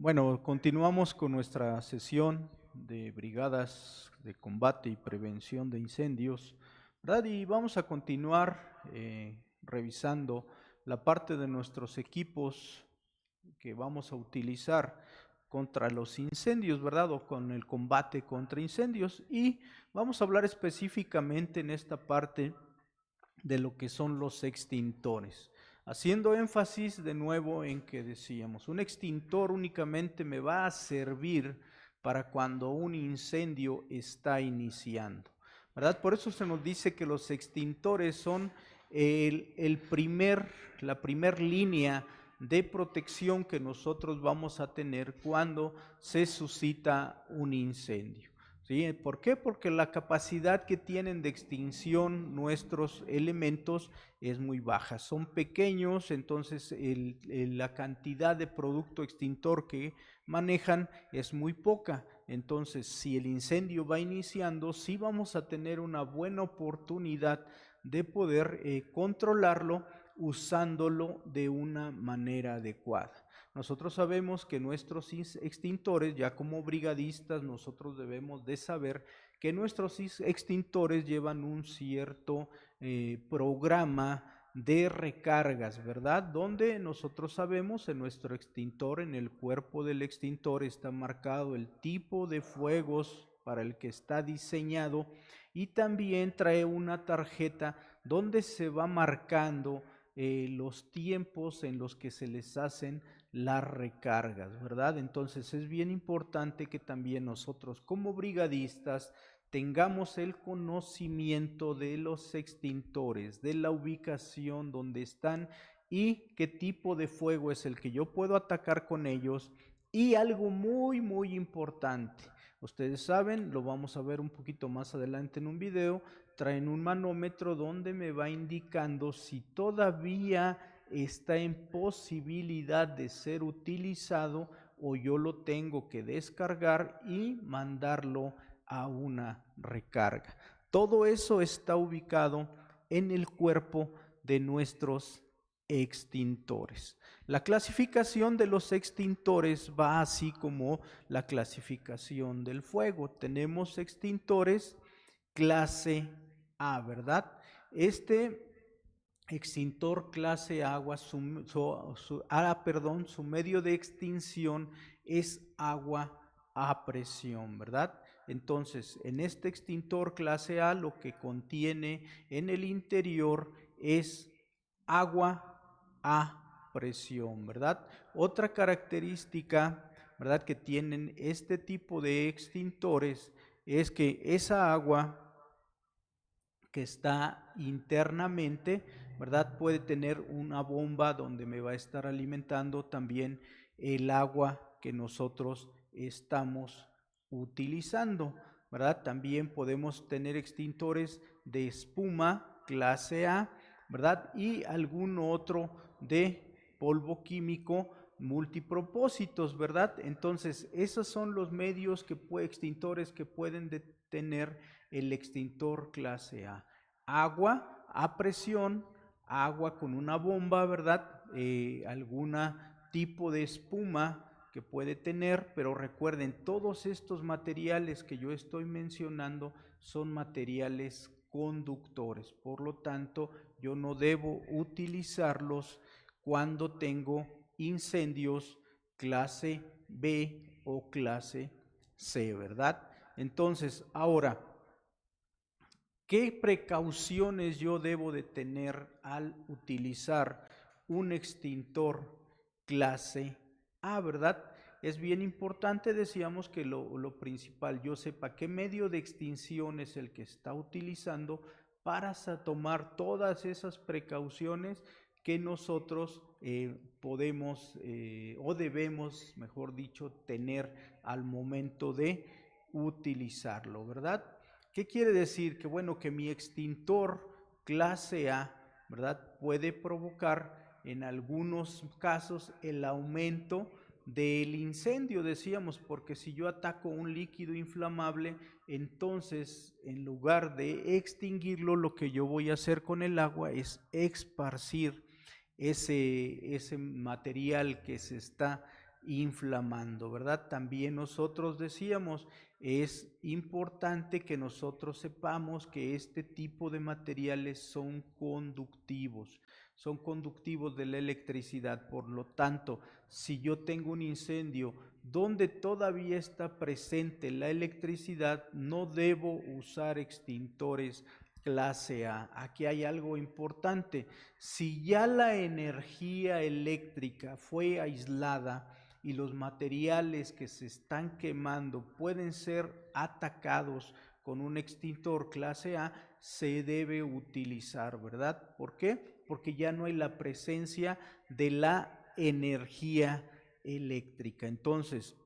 Bueno, continuamos con nuestra sesión de brigadas de combate y prevención de incendios, ¿verdad? Y vamos a continuar revisando la parte de nuestros equipos que vamos a utilizar contra los incendios, ¿verdad? O con el combate contra incendios. Y vamos a hablar específicamente en esta parte de lo que son los extintores. Haciendo énfasis de nuevo en que decíamos, un extintor únicamente me va a servir para cuando un incendio está iniciando, ¿verdad? Por eso se nos dice que los extintores son la primer línea de protección que nosotros vamos a tener cuando se suscita un incendio. ¿Sí? ¿Por qué? Porque la capacidad que tienen de extinción nuestros elementos es muy baja. Son pequeños, entonces la cantidad de producto extintor que manejan es muy poca. Entonces, si el incendio va iniciando, sí vamos a tener una buena oportunidad de poder controlarlo usándolo de una manera adecuada. Nosotros sabemos que nuestros extintores, ya como brigadistas, nosotros debemos de saber que nuestros extintores llevan un cierto programa de recargas, ¿verdad? Donde nosotros sabemos en nuestro extintor, en el cuerpo del extintor está marcado el tipo de fuegos para el que está diseñado y también trae una tarjeta donde se va marcando los tiempos en los que se les hacen las recargas, ¿verdad? Entonces es bien importante que también nosotros como brigadistas tengamos el conocimiento de los extintores, de la ubicación donde están y qué tipo de fuego es el que yo puedo atacar con ellos. Y algo muy importante, ustedes saben, lo vamos a ver un poquito más adelante en un video, traen un manómetro donde me va indicando si todavía está en posibilidad de ser utilizado o yo lo tengo que descargar y mandarlo a una recarga. Todo eso está ubicado en el cuerpo de nuestros extintores. La clasificación de los extintores va así como la clasificación del fuego. Tenemos extintores clase A, ¿verdad? Este extintor clase agua, su medio de extinción es agua a presión, ¿verdad? Entonces, en este extintor clase A lo que contiene en el interior es agua a presión, ¿verdad? Otra característica, ¿verdad?, que tienen este tipo de extintores es que esa agua que está internamente, ¿verdad?, puede tener una bomba donde me va a estar alimentando también el agua que nosotros estamos utilizando, ¿verdad? También podemos tener extintores de espuma clase A, ¿verdad? Y algún otro de polvo químico multipropósitos, ¿verdad? Entonces, esos son los medios extintores que pueden tener el extintor clase A. Agua a presión, agua con una bomba, ¿verdad? Algún tipo de espuma que puede tener, pero recuerden, todos estos materiales que yo estoy mencionando son materiales conductores, por lo tanto, yo no debo utilizarlos cuando tengo incendios clase B o clase C, ¿verdad? Entonces, ahora, ¿qué precauciones yo debo de tener al utilizar un extintor clase A, verdad? Es bien importante, decíamos, que lo principal, yo sepa qué medio de extinción es el que está utilizando para tomar todas esas precauciones que nosotros podemos o debemos, mejor dicho, tener al momento de utilizarlo, ¿verdad? ¿Qué quiere decir? Que bueno, que mi extintor clase A, ¿verdad?, puede provocar en algunos casos el aumento del incendio, decíamos, porque si yo ataco un líquido inflamable, entonces en lugar de extinguirlo, lo que yo voy a hacer con el agua es esparcir ese material que se está inflamando, ¿verdad? También nosotros decíamos, es importante que nosotros sepamos que este tipo de materiales son conductivos de la electricidad. Por lo tanto, si yo tengo un incendio donde todavía está presente la electricidad, no debo usar extintores clase A. Aquí hay algo importante. Si ya la energía eléctrica fue aislada y los materiales que se están quemando pueden ser atacados con un extintor clase A, se debe utilizar, ¿verdad? ¿Por qué? Porque ya no hay la presencia de la energía eléctrica. Entonces,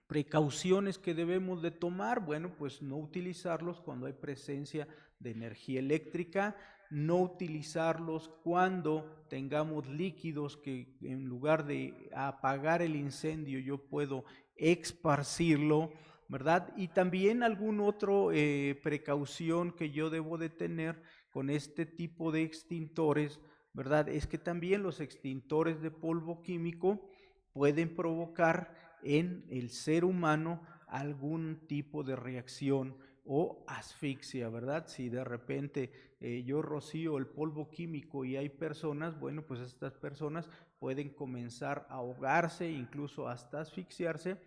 precauciones que debemos de tomar, bueno, pues no utilizarlos cuando hay presencia de energía eléctrica, no utilizarlos cuando tengamos líquidos que en lugar de apagar el incendio yo puedo esparcirlo, ¿verdad? Y también algún otro precaución que yo debo de tener con este tipo de extintores, ¿verdad? Es que también los extintores de polvo químico pueden provocar en el ser humano algún tipo de reacción o asfixia, ¿verdad? Si de repente yo rocío el polvo químico y hay personas, bueno, pues estas personas pueden comenzar a ahogarse, incluso hasta asfixiarse,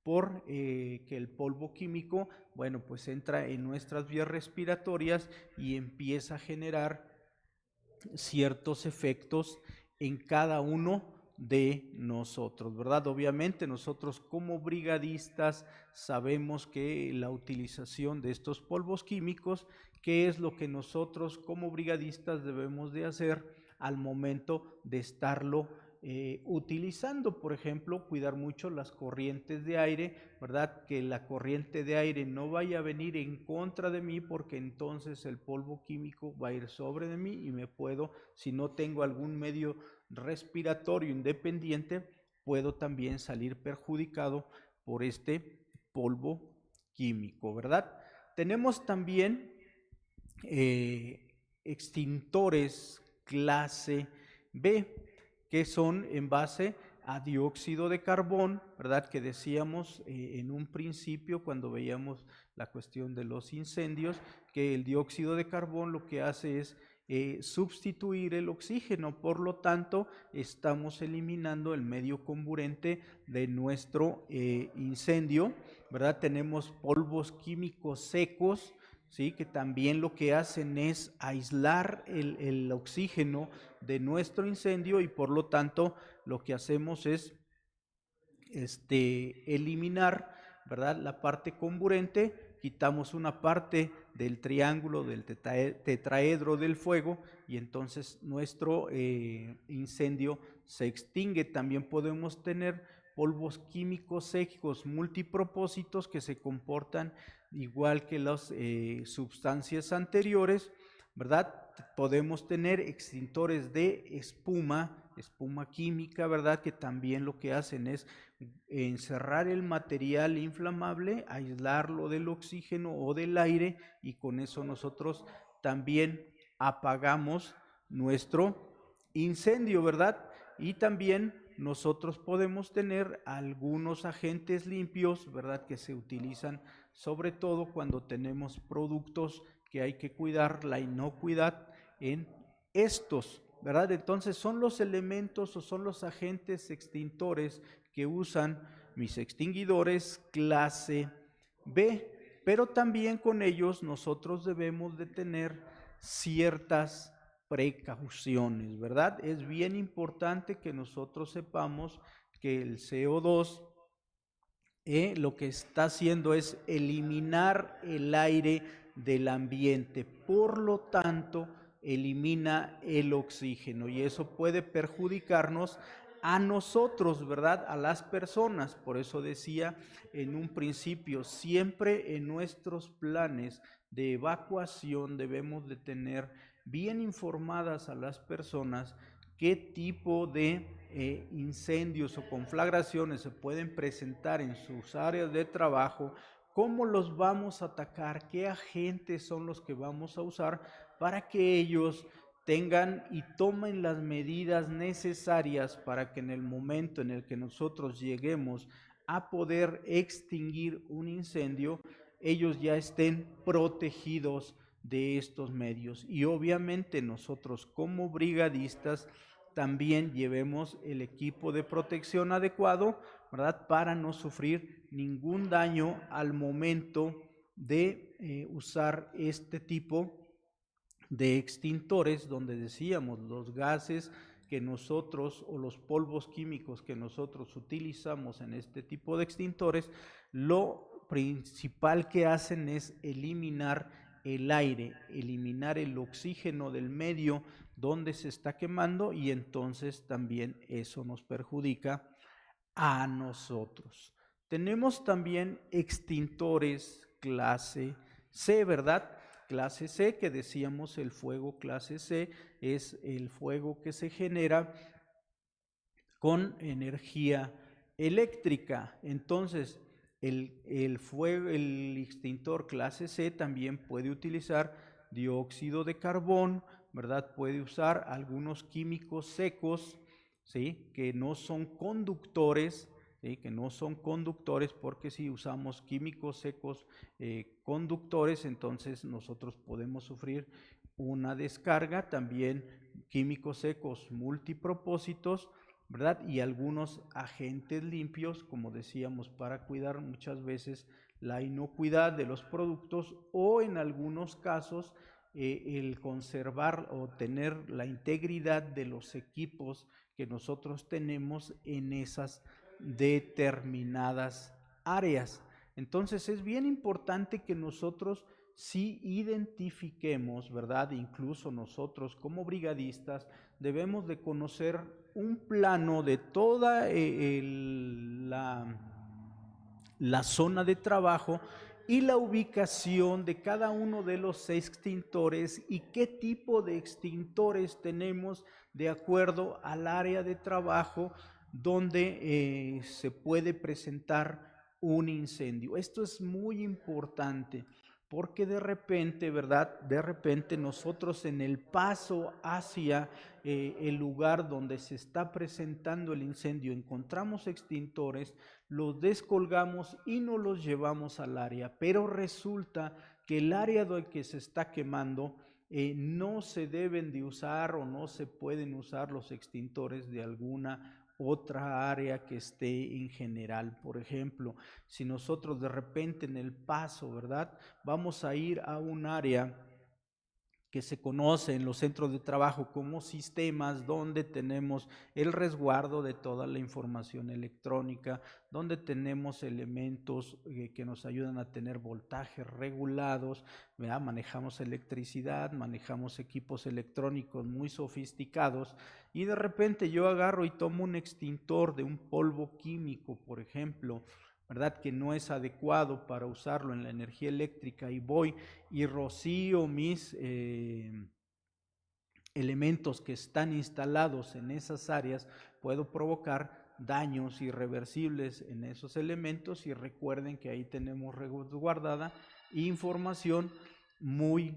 por que el polvo químico, bueno, pues entra en nuestras vías respiratorias y empieza a generar ciertos efectos en cada uno de nosotros, ¿verdad? Obviamente nosotros como brigadistas sabemos que la utilización de estos polvos químicos, ¿qué es lo que nosotros como brigadistas debemos de hacer al momento de estarlo utilizando? Por ejemplo, cuidar mucho las corrientes de aire, ¿verdad? Que la corriente de aire no vaya a venir en contra de mí, porque entonces el polvo químico va a ir sobre de mí y me puedo, si no tengo algún medio respiratorio independiente, puedo también salir perjudicado por este polvo químico, ¿verdad? Tenemos también extintores clase B, que son en base a dióxido de carbón, ¿verdad? Que decíamos en un principio cuando veíamos la cuestión de los incendios, que el dióxido de carbón lo que hace es sustituir el oxígeno, por lo tanto estamos eliminando el medio comburente de nuestro incendio, ¿verdad? Tenemos polvos químicos secos, ¿sí? Que también lo que hacen es aislar el oxígeno de nuestro incendio y por lo tanto lo que hacemos es eliminar, ¿verdad? La parte comburente, quitamos una parte del triángulo, del tetraedro del fuego y entonces nuestro incendio se extingue. También podemos tener polvos químicos secos multipropósitos que se comportan igual que las sustancias anteriores, ¿verdad? Podemos tener extintores de espuma química, ¿verdad? Que también lo que hacen es encerrar el material inflamable, aislarlo del oxígeno o del aire y con eso nosotros también apagamos nuestro incendio, ¿verdad? Y también nosotros podemos tener algunos agentes limpios, ¿verdad? Que se utilizan sobre todo cuando tenemos productos que hay que cuidar la inocuidad en estos, ¿verdad? Entonces son los elementos o son los agentes extintores que usan mis extinguidores clase B, pero también con ellos nosotros debemos de tener ciertas precauciones, ¿verdad? Es bien importante que nosotros sepamos que el CO2 lo que está haciendo es eliminar el aire del ambiente, por lo tanto elimina el oxígeno y eso puede perjudicarnos a nosotros, ¿verdad? A las personas. Por eso decía en un principio, siempre en nuestros planes de evacuación debemos de tener bien informadas a las personas qué tipo de incendios o conflagraciones se pueden presentar en sus áreas de trabajo, cómo los vamos a atacar, qué agentes son los que vamos a usar para que ellos tengan y tomen las medidas necesarias para que en el momento en el que nosotros lleguemos a poder extinguir un incendio, ellos ya estén protegidos de estos medios. Y obviamente nosotros como brigadistas también llevemos el equipo de protección adecuado, ¿verdad? Para no sufrir ningún daño al momento de usar este tipo de extintores, donde decíamos los gases que nosotros o los polvos químicos que nosotros utilizamos en este tipo de extintores, lo principal que hacen es eliminar el aire, eliminar el oxígeno del medio donde se está quemando, y entonces también eso nos perjudica a nosotros. Tenemos también extintores clase C, ¿verdad? Clase C, que decíamos el fuego clase C es el fuego que se genera con energía eléctrica. Entonces, el extintor clase C también puede utilizar dióxido de carbón, ¿verdad? Puede usar algunos químicos secos, ¿sí? Que no son conductores, ¿sí? Que no son conductores, porque si usamos químicos secos conductores, entonces nosotros podemos sufrir una descarga. También químicos secos multipropósitos, ¿verdad? Y algunos agentes limpios, como decíamos, para cuidar muchas veces la inocuidad de los productos, o en algunos casos el conservar o tener la integridad de los equipos que nosotros tenemos en esas determinadas áreas. Entonces es bien importante que nosotros sí identifiquemos, ¿verdad? Incluso nosotros como brigadistas debemos de conocer un plano de toda la zona de trabajo y la ubicación de cada uno de los extintores y qué tipo de extintores tenemos de acuerdo al área de trabajo donde se puede presentar un incendio. Esto es muy importante, porque de repente, ¿verdad? De repente nosotros en el paso hacia el lugar donde se está presentando el incendio encontramos extintores, los descolgamos y nos los llevamos al área, pero resulta que el área del que se está quemando no se deben de usar o no se pueden usar los extintores de alguna otra área que esté en general. Por ejemplo, si nosotros de repente en el paso, ¿verdad? Vamos a ir a un área que se conoce en los centros de trabajo como sistemas, donde tenemos el resguardo de toda la información electrónica, donde tenemos elementos que nos ayudan a tener voltajes regulados, ¿verdad? Manejamos electricidad, manejamos equipos electrónicos muy sofisticados, y de repente yo agarro y tomo un extintor de un polvo químico, por ejemplo, ¿verdad? Que no es adecuado para usarlo en la energía eléctrica, y voy y rocío mis elementos que están instalados en esas áreas, puedo provocar daños irreversibles en esos elementos. Y recuerden que ahí tenemos resguardada información muy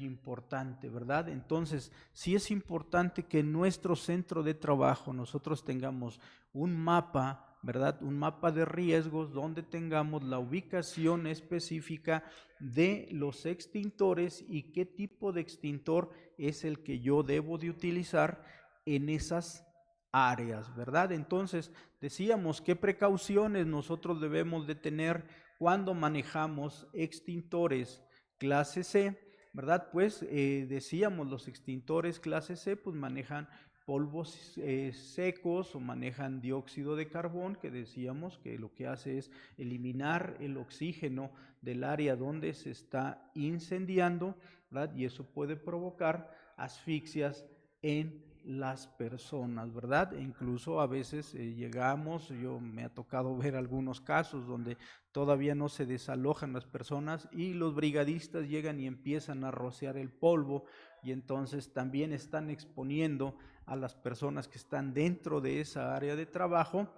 importante, ¿verdad? Entonces, sí es importante que en nuestro centro de trabajo nosotros tengamos un mapa, ¿verdad? Un mapa de riesgos donde tengamos la ubicación específica de los extintores y qué tipo de extintor es el que yo debo de utilizar en esas áreas, ¿verdad? Entonces, decíamos qué precauciones nosotros debemos de tener cuando manejamos extintores clase C, ¿verdad? Pues decíamos los extintores clase C pues manejan polvos secos o manejan dióxido de carbón, que decíamos que lo que hace es eliminar el oxígeno del área donde se está incendiando, ¿verdad? Y eso puede provocar asfixias en las personas, ¿verdad? E incluso a veces llegamos, yo me ha tocado ver algunos casos donde todavía no se desalojan las personas y los brigadistas llegan y empiezan a rociar el polvo, y entonces también están exponiendo a las personas que están dentro de esa área de trabajo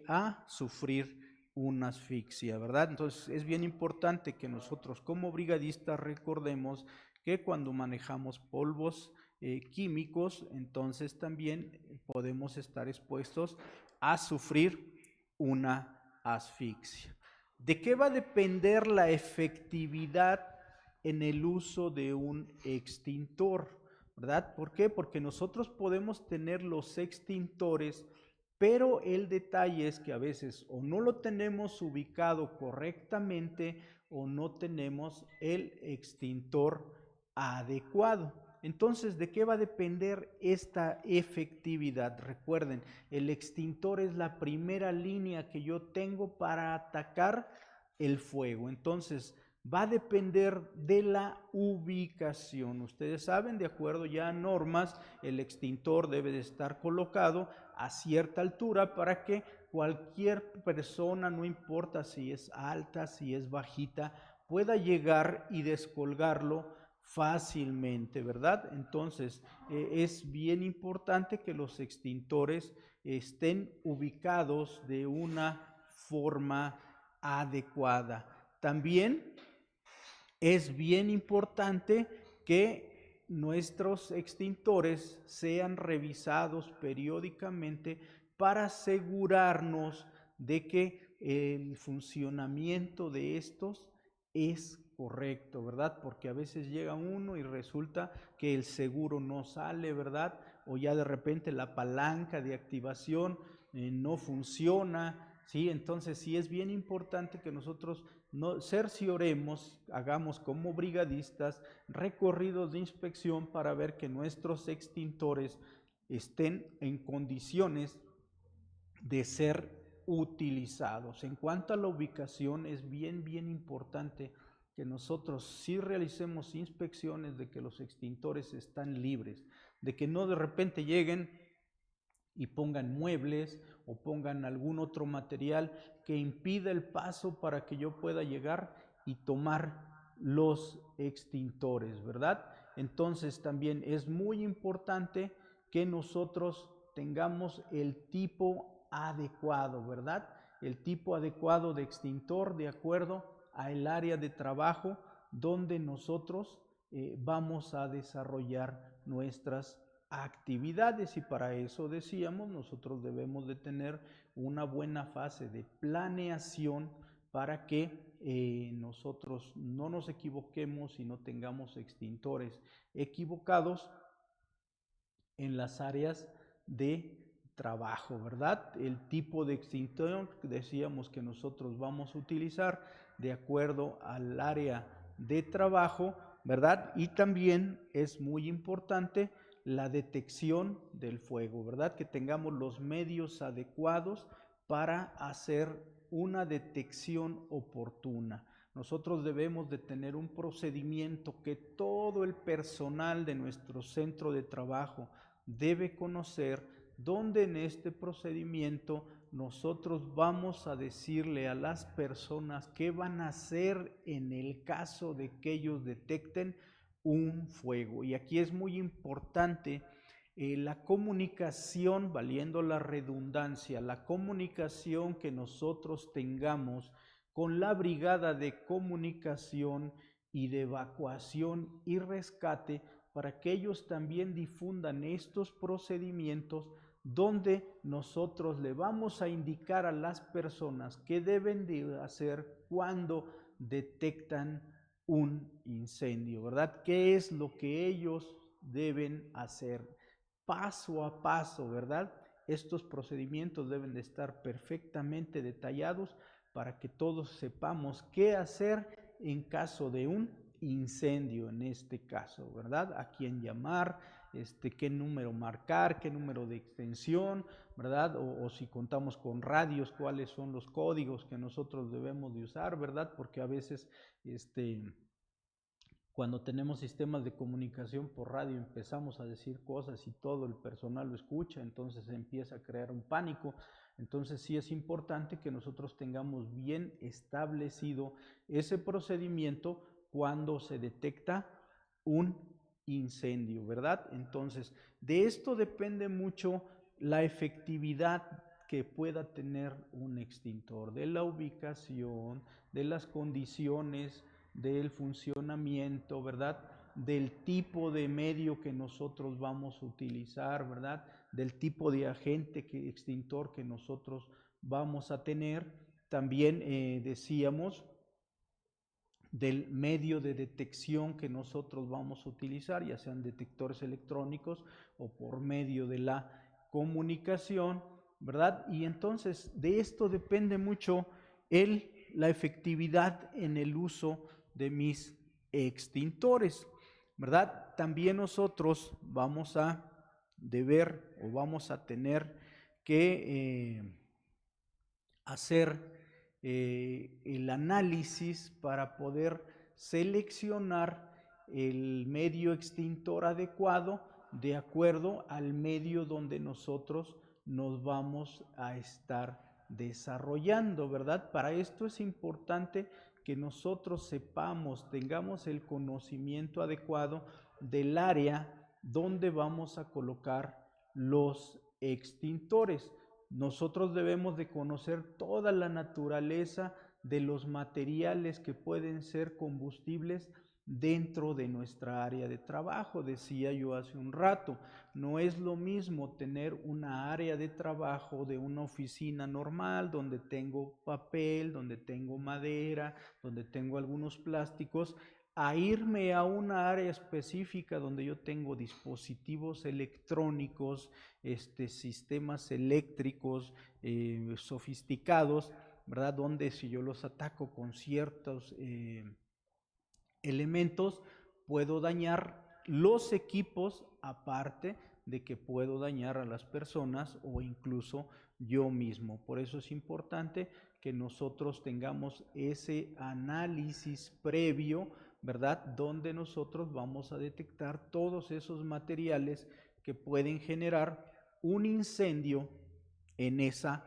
a sufrir una asfixia, ¿verdad? Entonces es bien importante que nosotros como brigadistas recordemos que cuando manejamos polvos químicos, entonces también podemos estar expuestos a sufrir una asfixia. ¿De qué va a depender la efectividad en el uso de un extintor? ¿Verdad? ¿Por qué? Porque nosotros podemos tener los extintores, pero el detalle es que a veces o no lo tenemos ubicado correctamente o no tenemos el extintor adecuado. Entonces, ¿de qué va a depender esta efectividad? Recuerden, el extintor es la primera línea que yo tengo para atacar el fuego. Entonces, va a depender de la ubicación. Ustedes saben, de acuerdo ya a normas, el extintor debe de estar colocado a cierta altura para que cualquier persona, no importa si es alta, si es bajita, pueda llegar y descolgarlo fácilmente, ¿verdad? Entonces, es bien importante que los extintores estén ubicados de una forma adecuada. También es bien importante que nuestros extintores sean revisados periódicamente para asegurarnos de que el funcionamiento de estos es correcto, ¿verdad? Porque a veces llega uno y resulta que el seguro no sale, ¿verdad? O ya de repente la palanca de activación no funciona, ¿sí? Entonces sí es bien importante que nosotros cercioremos, hagamos como brigadistas recorridos de inspección para ver que nuestros extintores estén en condiciones de ser utilizados. En cuanto a la ubicación, es bien importante que nosotros sí realicemos inspecciones de que los extintores están libres, de que no de repente lleguen y pongan muebles o pongan algún otro material que impida el paso para que yo pueda llegar y tomar los extintores, ¿verdad? Entonces también es muy importante que nosotros tengamos el tipo adecuado, ¿verdad? El tipo adecuado de extintor de acuerdo al área de trabajo donde nosotros vamos a desarrollar nuestras actividades, y para eso decíamos nosotros debemos de tener una buena fase de planeación para que nosotros no nos equivoquemos y no tengamos extintores equivocados en las áreas de trabajo, ¿verdad? El tipo de extintor decíamos que nosotros vamos a utilizar de acuerdo al área de trabajo, ¿verdad? Y también es muy importante la detección del fuego, ¿verdad? Que tengamos los medios adecuados para hacer una detección oportuna. Nosotros debemos de tener un procedimiento que todo el personal de nuestro centro de trabajo debe conocer, donde en este procedimiento nosotros vamos a decirle a las personas qué van a hacer en el caso de que ellos detecten un fuego. Y aquí es muy importante la comunicación, valiendo la redundancia, la comunicación que nosotros tengamos con la brigada de comunicación y de evacuación y rescate, para que ellos también difundan estos procedimientos, donde nosotros le vamos a indicar a las personas qué deben de hacer cuando detectan un incendio, ¿verdad? ¿Qué es lo que ellos deben hacer? Paso a paso, ¿verdad? Estos procedimientos deben de estar perfectamente detallados para que todos sepamos qué hacer en caso de un incendio, en este caso, ¿verdad? A quién llamar, qué número marcar, qué número de extensión, ¿verdad? O si contamos con radios, cuáles son los códigos que nosotros debemos de usar, ¿verdad? Porque a veces, cuando tenemos sistemas de comunicación por radio empezamos a decir cosas y todo el personal lo escucha, entonces se empieza a crear un pánico. Entonces sí es importante que nosotros tengamos bien establecido ese procedimiento cuando se detecta un incendio, ¿verdad? Entonces, de esto depende mucho la efectividad que pueda tener un extintor, de la ubicación, de las condiciones del funcionamiento, ¿verdad? del tipo de medio que nosotros vamos a utilizar, ¿verdad? Del tipo de agente extintor que nosotros vamos a tener. También decíamos del medio de detección que nosotros vamos a utilizar, ya sean detectores electrónicos o por medio de la comunicación, ¿verdad? Y entonces de esto depende mucho la efectividad en el uso de mis extintores, ¿verdad? También nosotros vamos a deber o vamos a tener que hacer el análisis para poder seleccionar el medio extintor adecuado de acuerdo al medio donde nosotros nos vamos a estar desarrollando, ¿verdad? Para esto es importante que nosotros sepamos, tengamos el conocimiento adecuado del área donde vamos a colocar los extintores. Nosotros debemos de conocer toda la naturaleza de los materiales que pueden ser combustibles dentro de nuestra área de trabajo. Decía yo hace un rato, no es lo mismo tener una área de trabajo de una oficina normal donde tengo papel, donde tengo madera, donde tengo algunos plásticos, a irme a una área específica donde yo tengo dispositivos electrónicos, sistemas eléctricos sofisticados, ¿verdad? Donde si yo los ataco con ciertos elementos, puedo dañar los equipos, aparte de que puedo dañar a las personas o incluso yo mismo. Por eso es importante que nosotros tengamos ese análisis previo, ¿verdad? Donde nosotros vamos a detectar todos esos materiales que pueden generar un incendio en esa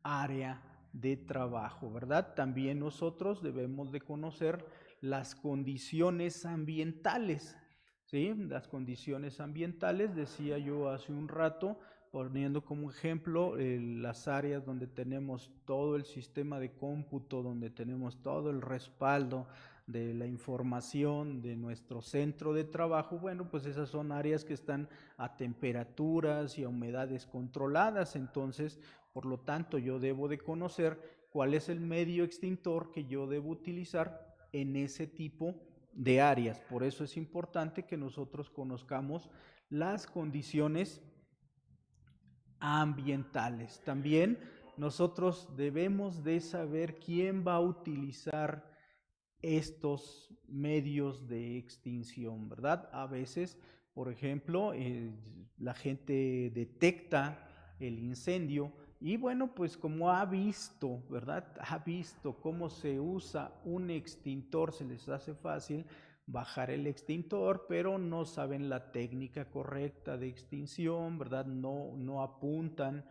área de trabajo, ¿verdad? También nosotros debemos de conocer las condiciones ambientales, ¿sí? Las condiciones ambientales, decía yo hace un rato, poniendo como ejemplo las áreas donde tenemos todo el sistema de cómputo, donde tenemos todo el respaldo de la información de nuestro centro de trabajo. Bueno, pues esas son áreas que están a temperaturas y a humedades controladas, entonces, por lo tanto, yo debo de conocer cuál es el medio extintor que yo debo utilizar en ese tipo de áreas. Por eso es importante que nosotros conozcamos las condiciones ambientales. También nosotros debemos de saber quién va a utilizar estos medios de extinción, ¿verdad? A veces, por ejemplo, la gente detecta el incendio y bueno, pues como ha visto, ¿verdad? Ha visto cómo se usa un extintor, se les hace fácil bajar el extintor, pero no saben la técnica correcta de extinción, ¿verdad? No apuntan,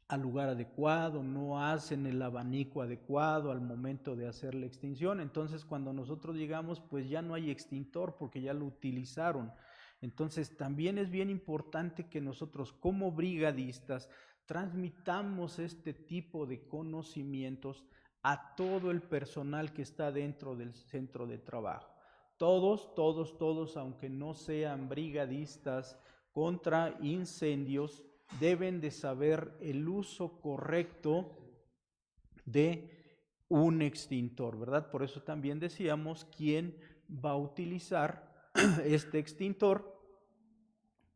al lugar adecuado, no hacen el abanico adecuado al momento de hacer la extinción. Entonces, cuando nosotros llegamos, pues ya no hay extintor porque ya lo utilizaron. Entonces, también es bien importante que nosotros como brigadistas transmitamos este tipo de conocimientos a todo el personal que está dentro del centro de trabajo. Todos, aunque no sean brigadistas contra incendios, deben de saber el uso correcto de un extintor, ¿verdad? Por eso también decíamos quién va a utilizar este extintor,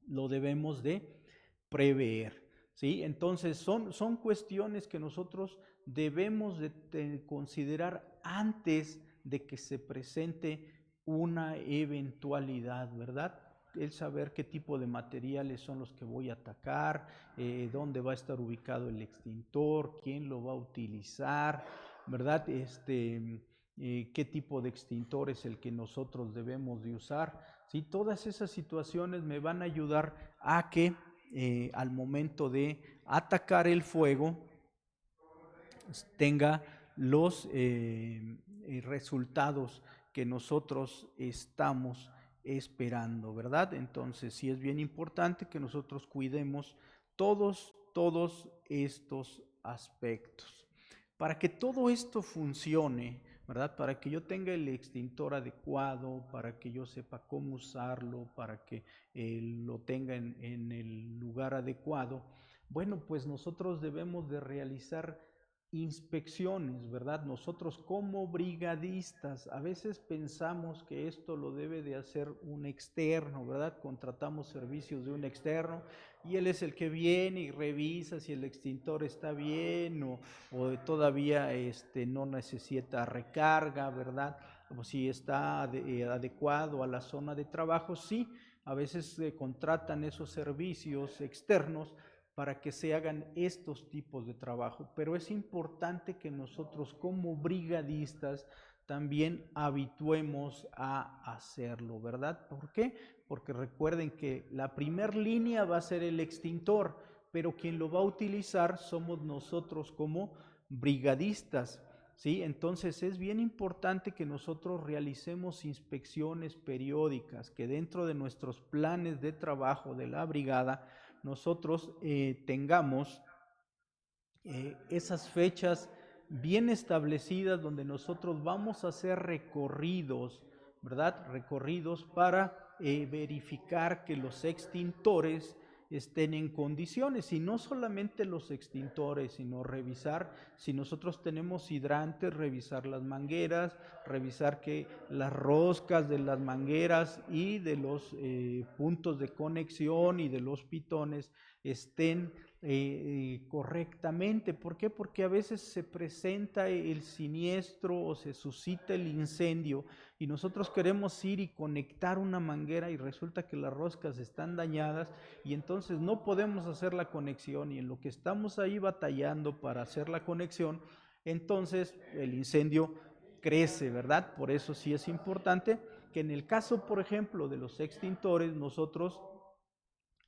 lo debemos de prever, ¿sí? Entonces son cuestiones que nosotros debemos de considerar antes de que se presente una eventualidad, ¿verdad? El saber qué tipo de materiales son los que voy a atacar, dónde va a estar ubicado el extintor, quién lo va a utilizar, ¿verdad? Qué tipo de extintor es el que nosotros debemos de usar. ¿Sí? Todas esas situaciones me van a ayudar a que al momento de atacar el fuego tenga los resultados que nosotros estamos esperando, ¿verdad? Entonces sí es bien importante que nosotros cuidemos todos estos aspectos. Para que todo esto funcione, ¿verdad? Para que yo tenga el extintor adecuado, para que yo sepa cómo usarlo, para que lo tenga en el lugar adecuado. Bueno, pues nosotros debemos de realizar inspecciones, ¿verdad? Nosotros como brigadistas a veces pensamos que esto lo debe de hacer un externo, ¿verdad? Contratamos servicios de un externo y él es el que viene y revisa si el extintor está bien o todavía no necesita recarga, ¿verdad? O si está adecuado a la zona de trabajo. Sí, a veces se contratan esos servicios externos para que se hagan estos tipos de trabajo, pero es importante que nosotros como brigadistas también habituemos a hacerlo, ¿verdad? ¿Por qué? Porque recuerden que la primer línea va a ser el extintor, pero quien lo va a utilizar somos nosotros como brigadistas, ¿sí? Entonces es bien importante que nosotros realicemos inspecciones periódicas, que dentro de nuestros planes de trabajo de la brigada nosotros tengamos esas fechas bien establecidas donde nosotros vamos a hacer recorridos, ¿verdad? Recorridos para verificar que los extintores estén en condiciones, y no solamente los extintores, sino revisar si nosotros tenemos hidrantes, revisar las mangueras, revisar que las roscas de las mangueras y de los puntos de conexión y de los pitones estén correctamente. ¿Por qué? Porque a veces se presenta el siniestro o se suscita el incendio y nosotros queremos ir y conectar una manguera y resulta que las roscas están dañadas y entonces no podemos hacer la conexión, y en lo que estamos ahí batallando para hacer la conexión, entonces el incendio crece, ¿verdad? Por eso sí es importante que en el caso, por ejemplo, de los extintores, nosotros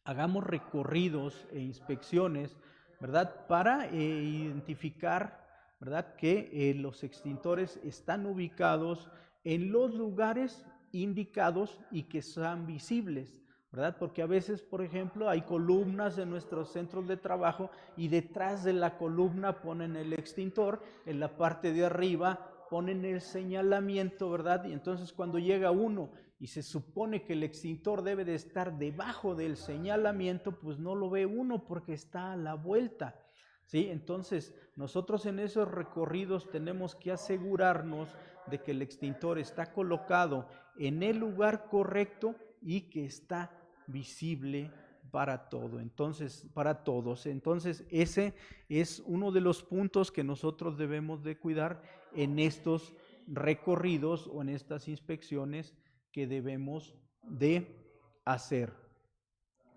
hagamos recorridos e inspecciones, ¿verdad? Para identificar, ¿verdad? Que los extintores están ubicados en los lugares indicados y que sean visibles, ¿verdad? Porque a veces, por ejemplo, hay columnas en nuestros centros de trabajo y detrás de la columna ponen el extintor, en la parte de arriba ponen el señalamiento, ¿verdad? Y entonces cuando llega uno y se supone que el extintor debe de estar debajo del señalamiento, pues no lo ve uno porque está a la vuelta, ¿sí? Entonces nosotros en esos recorridos tenemos que asegurarnos de que el extintor está colocado en el lugar correcto y que está visible para todo, entonces, para todos. Entonces, ese es uno de los puntos que nosotros debemos de cuidar en estos recorridos o en estas inspecciones que debemos de hacer.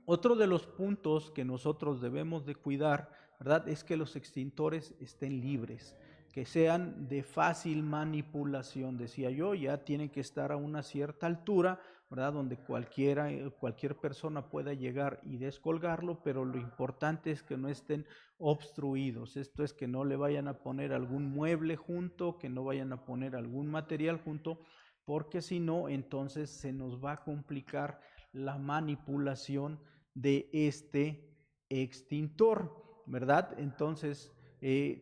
Otro de los puntos que nosotros debemos de cuidar, ¿verdad?, es que los extintores estén libres, que sean de fácil manipulación, decía yo, ya tienen que estar a una cierta altura, ¿verdad?, donde cualquier persona pueda llegar y descolgarlo, pero lo importante es que no estén obstruidos. Esto es, que no le vayan a poner algún mueble junto, que no vayan a poner algún material junto, porque si no, entonces se nos va a complicar la manipulación de este extintor, ¿verdad? Entonces,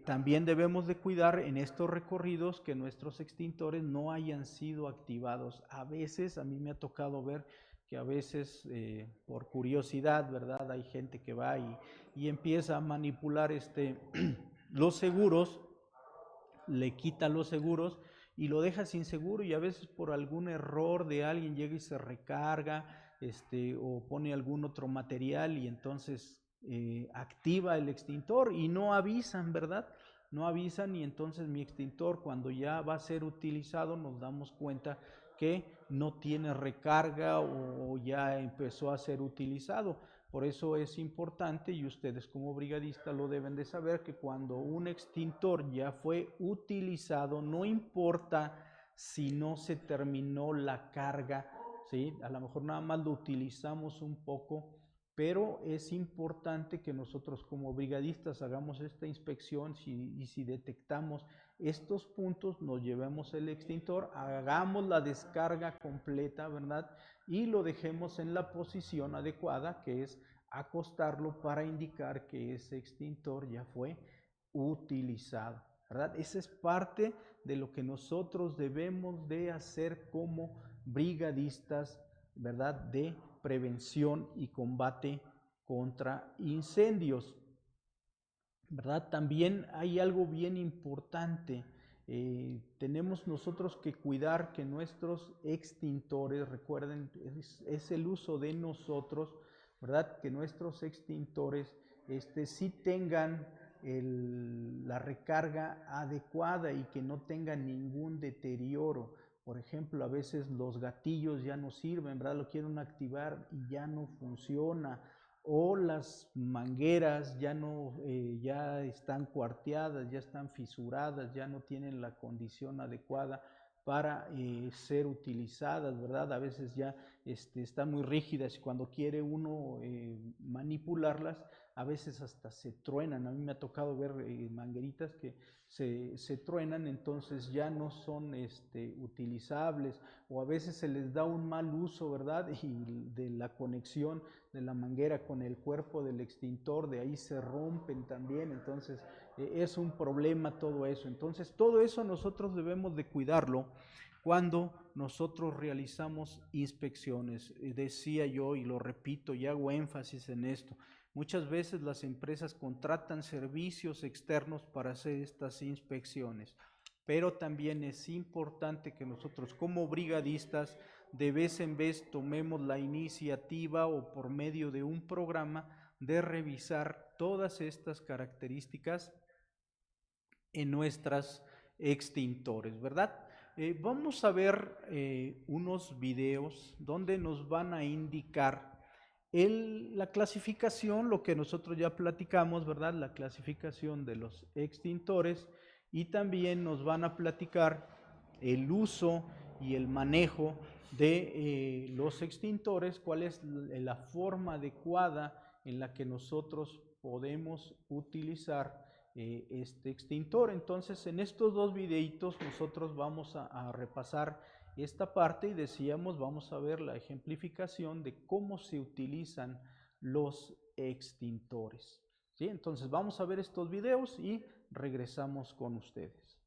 también debemos de cuidar en estos recorridos que nuestros extintores no hayan sido activados. A veces, a mí me ha tocado ver que a veces, por curiosidad, ¿verdad?, hay gente que va y empieza a manipular los seguros, le quita los seguros y lo deja sin seguro, y a veces por algún error de alguien llega y se recarga, o pone algún otro material y entonces activa el extintor y no avisan, ¿verdad? No avisan, y entonces mi extintor, cuando ya va a ser utilizado, nos damos cuenta que no tiene recarga o ya empezó a ser utilizado. Por eso es importante, y ustedes como brigadistas lo deben de saber, que cuando un extintor ya fue utilizado, no importa si no se terminó la carga, ¿sí? A lo mejor nada más lo utilizamos un poco, pero es importante que nosotros como brigadistas hagamos esta inspección y si detectamos estos puntos, nos llevemos el extintor, hagamos la descarga completa, ¿verdad? Y lo dejemos en la posición adecuada, que es acostarlo, para indicar que ese extintor ya fue utilizado. ¿verdad? Esa es parte de lo que nosotros debemos de hacer como brigadistas, ¿verdad? De prevención y combate contra incendios, ¿verdad? También hay algo bien importante. Tenemos nosotros que cuidar que nuestros extintores, recuerden, es el uso de nosotros, ¿verdad? Que nuestros extintores sí tengan la recarga adecuada y que no tengan ningún deterioro. Por ejemplo, a veces los gatillos ya no sirven, ¿verdad? Lo quieren activar y ya no funciona, o las mangueras ya no, ya están cuarteadas, ya están fisuradas, ya no tienen la condición adecuada para ser utilizadas, ¿verdad? A veces ya están muy rígidas y cuando quiere uno manipularlas, a veces hasta se truenan. A mí me ha tocado ver mangueritas que se truenan, entonces ya no son utilizables, o a veces se les da un mal uso, ¿verdad? Y de la conexión de la manguera con el cuerpo del extintor, de ahí se rompen también, entonces es un problema todo eso. Entonces todo eso nosotros debemos de cuidarlo cuando nosotros realizamos inspecciones. Decía yo y lo repito y hago énfasis en esto, muchas veces las empresas contratan servicios externos para hacer estas inspecciones, pero también es importante que nosotros como brigadistas de vez en vez tomemos la iniciativa o por medio de un programa de revisar todas estas características en nuestras extintores, ¿verdad? Vamos a ver unos videos donde nos van a indicar la clasificación, lo que nosotros ya platicamos, ¿verdad? La clasificación de los extintores, y también nos van a platicar el uso y el manejo de los extintores, cuál es la forma adecuada en la que nosotros podemos utilizar este extintor. Entonces, en estos dos videitos nosotros vamos a repasar esta parte y decíamos, vamos a ver la ejemplificación de cómo se utilizan los extintores, ¿sí? Entonces vamos a ver estos videos y regresamos con ustedes.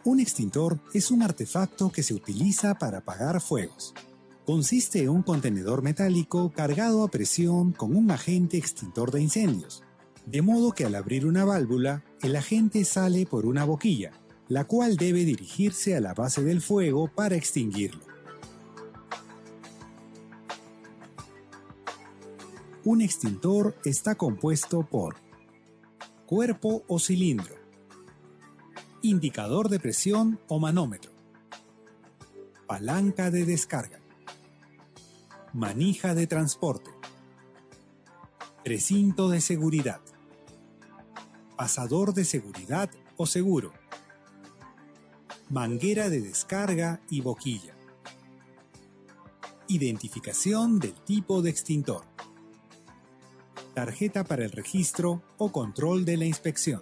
Un extintor es un artefacto que se utiliza para apagar fuegos. Consiste en un contenedor metálico cargado a presión con un agente extintor de incendios, de modo que al abrir una válvula, el agente sale por una boquilla, la cual debe dirigirse a la base del fuego para extinguirlo. Un extintor está compuesto por cuerpo o cilindro, indicador de presión o manómetro, palanca de descarga, manija de transporte, precinto de seguridad, pasador de seguridad o seguro, manguera de descarga y boquilla. Identificación del tipo de extintor. Tarjeta para el registro o control de la inspección.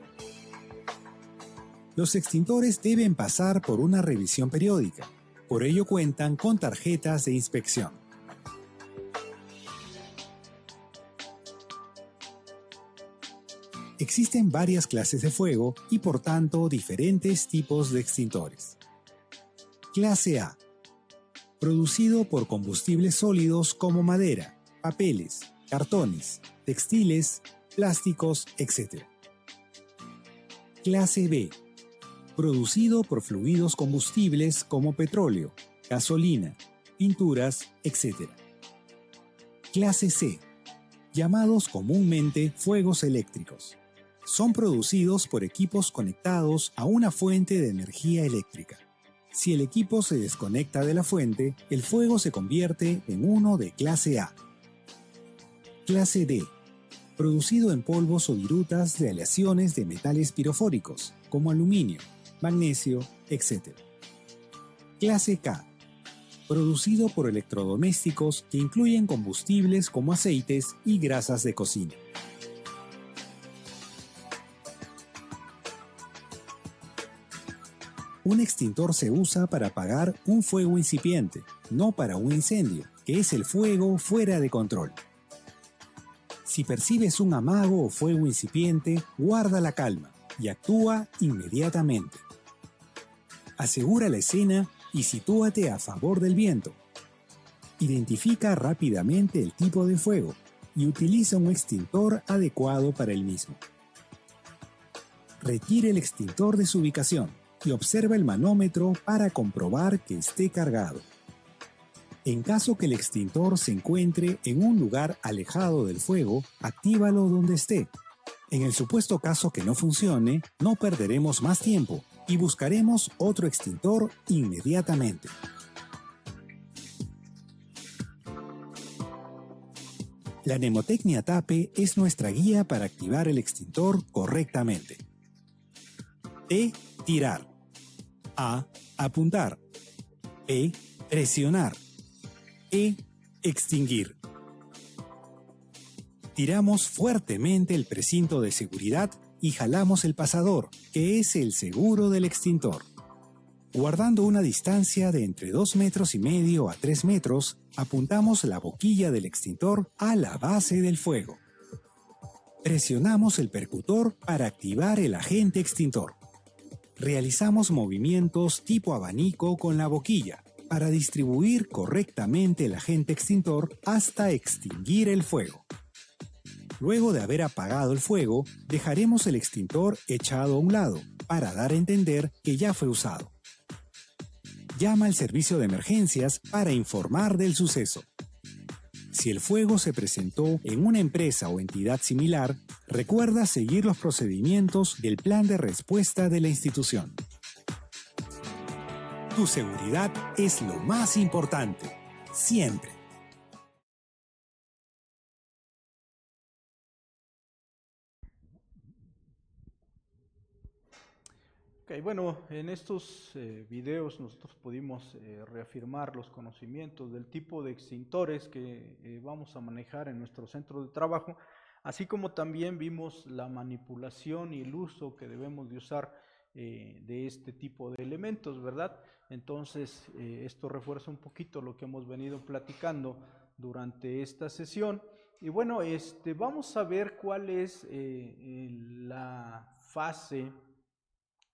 Los extintores deben pasar por una revisión periódica, por ello cuentan con tarjetas de inspección. Existen varias clases de fuego y por tanto diferentes tipos de extintores. Clase A. Producido por combustibles sólidos como madera, papeles, cartones, textiles, plásticos, etc. Clase B. Producido por fluidos combustibles como petróleo, gasolina, pinturas, etc. Clase C. Llamados comúnmente fuegos eléctricos. Son producidos por equipos conectados a una fuente de energía eléctrica. Si el equipo se desconecta de la fuente, el fuego se convierte en uno de clase A. Clase D. Producido en polvos o virutas de aleaciones de metales pirofóricos, como aluminio, magnesio, etc. Clase K. Producido por electrodomésticos que incluyen combustibles como aceites y grasas de cocina. Un extintor se usa para apagar un fuego incipiente, no para un incendio, que es el fuego fuera de control. Si percibes un amago o fuego incipiente, guarda la calma y actúa inmediatamente. Asegura la escena y sitúate a favor del viento. Identifica rápidamente el tipo de fuego y utiliza un extintor adecuado para el mismo. Retire el extintor de su ubicación y observa el manómetro para comprobar que esté cargado. En caso que el extintor se encuentre en un lugar alejado del fuego, actívalo donde esté. En el supuesto caso que no funcione, no perderemos más tiempo y buscaremos otro extintor inmediatamente. La mnemotecnia TAPE es nuestra guía para activar el extintor correctamente. T. Tirar. A. Apuntar. P. Presionar. E. Extinguir. Tiramos fuertemente el precinto de seguridad y jalamos el pasador, que es el seguro del extintor. Guardando una distancia de entre 2,5 metros a 3 metros, apuntamos la boquilla del extintor a la base del fuego. Presionamos el percutor para activar el agente extintor. Realizamos movimientos tipo abanico con la boquilla para distribuir correctamente el agente extintor hasta extinguir el fuego. Luego de haber apagado el fuego, dejaremos el extintor echado a un lado para dar a entender que ya fue usado. Llama al servicio de emergencias para informar del suceso. Si el fuego se presentó en una empresa o entidad similar, recuerda seguir los procedimientos del plan de respuesta de la institución. Tu seguridad es lo más importante, siempre. Ok, bueno, en estos videos nosotros pudimos reafirmar los conocimientos del tipo de extintores que vamos a manejar en nuestro centro de trabajo, así como también vimos la manipulación y el uso que debemos de usar de este tipo de elementos, ¿verdad? Entonces, esto refuerza un poquito lo que hemos venido platicando durante esta sesión. Y bueno, vamos a ver cuál es la fase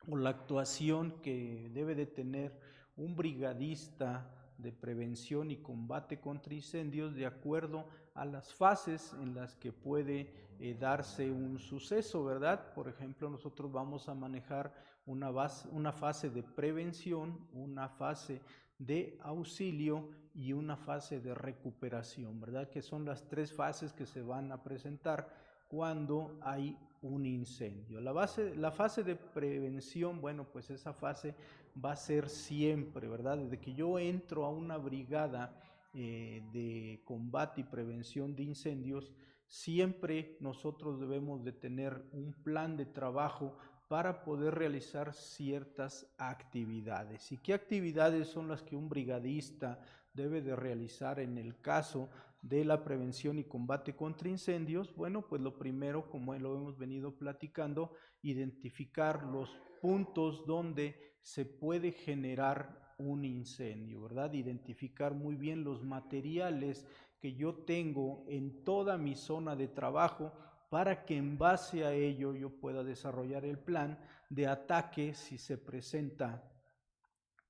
o la actuación que debe de tener un brigadista de prevención y combate contra incendios de acuerdo a las fases en las que puede darse un suceso, ¿verdad? Por ejemplo, nosotros vamos a manejar una fase de prevención, una fase de auxilio y una fase de recuperación, ¿verdad? Que son las tres fases que se van a presentar cuando hay un incendio. La fase de prevención, bueno, pues esa fase va a ser siempre, ¿verdad? Desde que yo entro a una brigada de combate y prevención de incendios, siempre nosotros debemos de tener un plan de trabajo para poder realizar ciertas actividades. ¿Y qué actividades son las que un brigadista debe de realizar en el caso de la prevención y combate contra incendios? Bueno, pues lo primero, como lo hemos venido platicando, identificar los puntos donde se puede generar un incendio, ¿verdad? Identificar muy bien los materiales que yo tengo en toda mi zona de trabajo para que en base a ello yo pueda desarrollar el plan de ataque si se presenta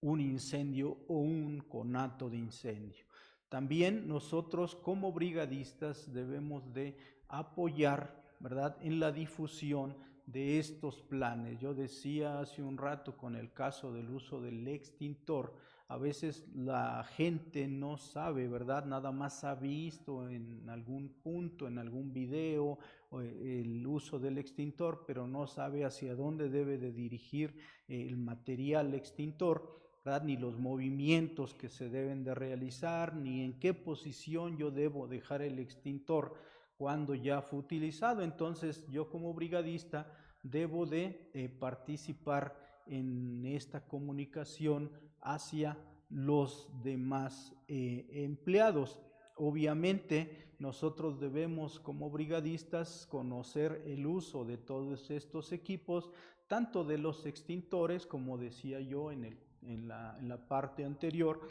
un incendio o un conato de incendio. También nosotros como brigadistas debemos de apoyar, ¿verdad?, en la difusión de estos planes. Yo decía hace un rato con el caso del uso del extintor, a veces la gente no sabe, ¿verdad? Nada más ha visto en algún punto, en algún video, el uso del extintor, pero no sabe hacia dónde debe de dirigir el material extintor, ¿verdad? Ni los movimientos que se deben de realizar, ni en qué posición yo debo dejar el extintor cuando ya fue utilizado. Entonces yo como brigadista debo de participar en esta comunicación hacia los demás empleados. Obviamente nosotros debemos como brigadistas conocer el uso de todos estos equipos, tanto de los extintores, como decía yo en la parte anterior,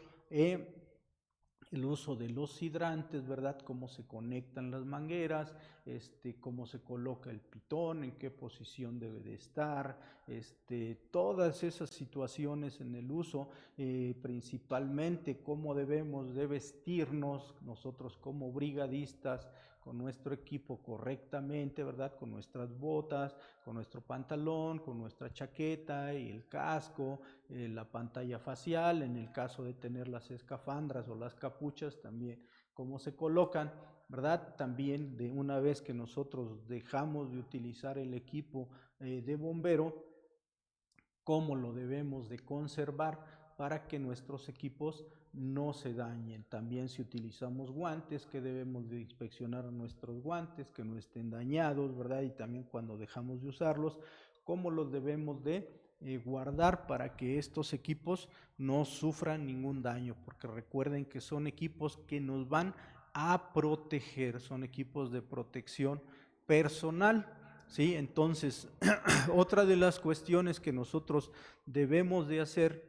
el uso de los hidrantes, ¿verdad? Cómo se conectan las mangueras, cómo se coloca el pitón, en qué posición debe de estar, todas esas situaciones en el uso, principalmente cómo debemos de vestirnos nosotros como brigadistas con nuestro equipo correctamente, ¿verdad? Con nuestras botas, con nuestro pantalón, con nuestra chaqueta y el casco, la pantalla facial, en el caso de tener las escafandras o las capuchas, también cómo se colocan, ¿verdad? También de una vez que nosotros dejamos de utilizar el equipo de bombero, cómo lo debemos de conservar para que nuestros equipos no se dañen. También si utilizamos guantes, que debemos de inspeccionar nuestros guantes, que no estén dañados, ¿verdad? Y también cuando dejamos de usarlos, cómo los debemos de guardar para que estos equipos no sufran ningún daño, porque recuerden que son equipos que nos van a proteger, son equipos de protección personal. ¿Sí? Entonces, otra de las cuestiones que nosotros debemos de hacer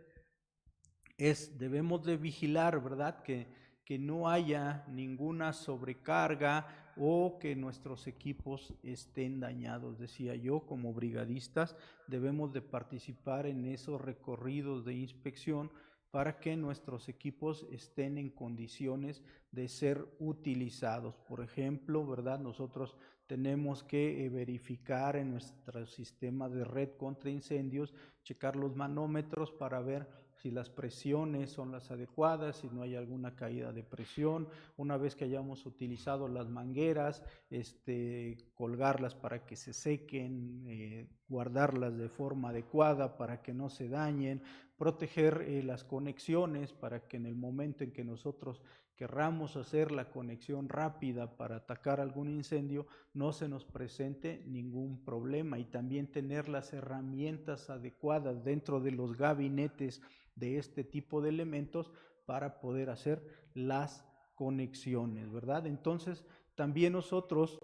debemos de vigilar, ¿verdad? Que no haya ninguna sobrecarga o que nuestros equipos estén dañados. Decía yo, como brigadistas, debemos de participar en esos recorridos de inspección para que nuestros equipos estén en condiciones de ser utilizados. Por ejemplo, ¿verdad? Nosotros tenemos que verificar en nuestro sistema de red contra incendios, checar los manómetros para ver si las presiones son las adecuadas, si no hay alguna caída de presión. Una vez que hayamos utilizado las mangueras, colgarlas para que se sequen, guardarlas de forma adecuada para que no se dañen, proteger las conexiones para que en el momento en que nosotros querramos hacer la conexión rápida para atacar algún incendio, no se nos presente ningún problema, y también tener las herramientas adecuadas dentro de los gabinetes de este tipo de elementos para poder hacer las conexiones, ¿verdad? Entonces, también nosotros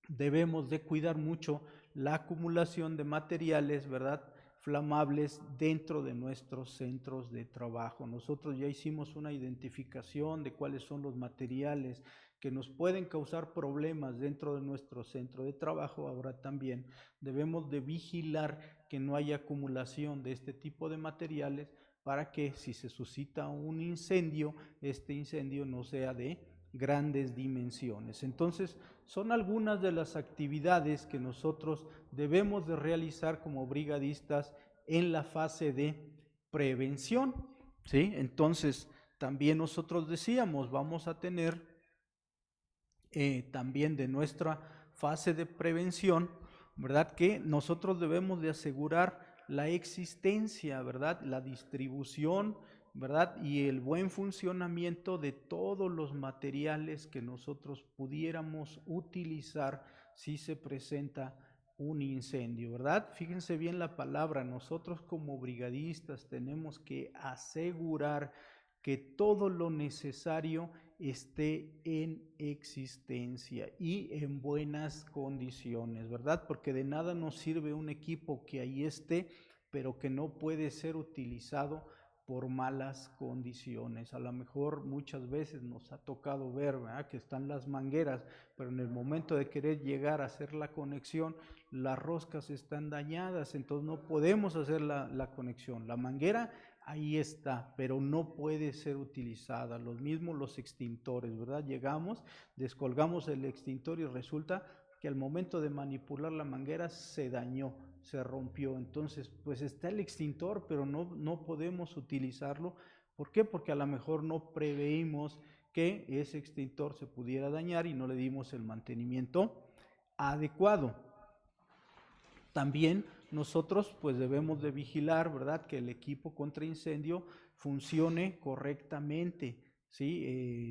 debemos de cuidar mucho la acumulación de materiales, ¿verdad?, flamables dentro de nuestros centros de trabajo. Nosotros ya hicimos una identificación de cuáles son los materiales que nos pueden causar problemas dentro de nuestro centro de trabajo. Ahora también debemos de vigilar que no haya acumulación de este tipo de materiales para que si se suscita un incendio, este incendio no sea de grandes dimensiones. Entonces, son algunas de las actividades que nosotros debemos de realizar como brigadistas en la fase de prevención, ¿sí? Entonces, también nosotros decíamos, vamos a tener también de nuestra fase de prevención, ¿verdad? Que nosotros debemos de asegurar la existencia, ¿verdad? La distribución, ¿verdad? Y el buen funcionamiento de todos los materiales que nosotros pudiéramos utilizar si se presenta un incendio, ¿verdad? Fíjense bien la palabra, nosotros como brigadistas tenemos que asegurar que todo lo necesario esté en existencia y en buenas condiciones, ¿verdad? Porque de nada nos sirve un equipo que ahí esté, pero que no puede ser utilizado por malas condiciones. A lo mejor muchas veces nos ha tocado ver, ¿verdad?, que están las mangueras, pero en el momento de querer llegar a hacer la conexión, las roscas están dañadas, entonces no podemos hacer la conexión. La manguera ahí está, pero no puede ser utilizada. Los mismos los extintores, ¿verdad? Llegamos, descolgamos el extintor y resulta que al momento de manipular la manguera se dañó, se rompió. Entonces, pues está el extintor, pero no podemos utilizarlo. ¿Por qué? Porque a lo mejor no preveímos que ese extintor se pudiera dañar y no le dimos el mantenimiento adecuado. También nosotros pues debemos de vigilar, ¿verdad?, que el equipo contra incendio funcione correctamente, ¿sí?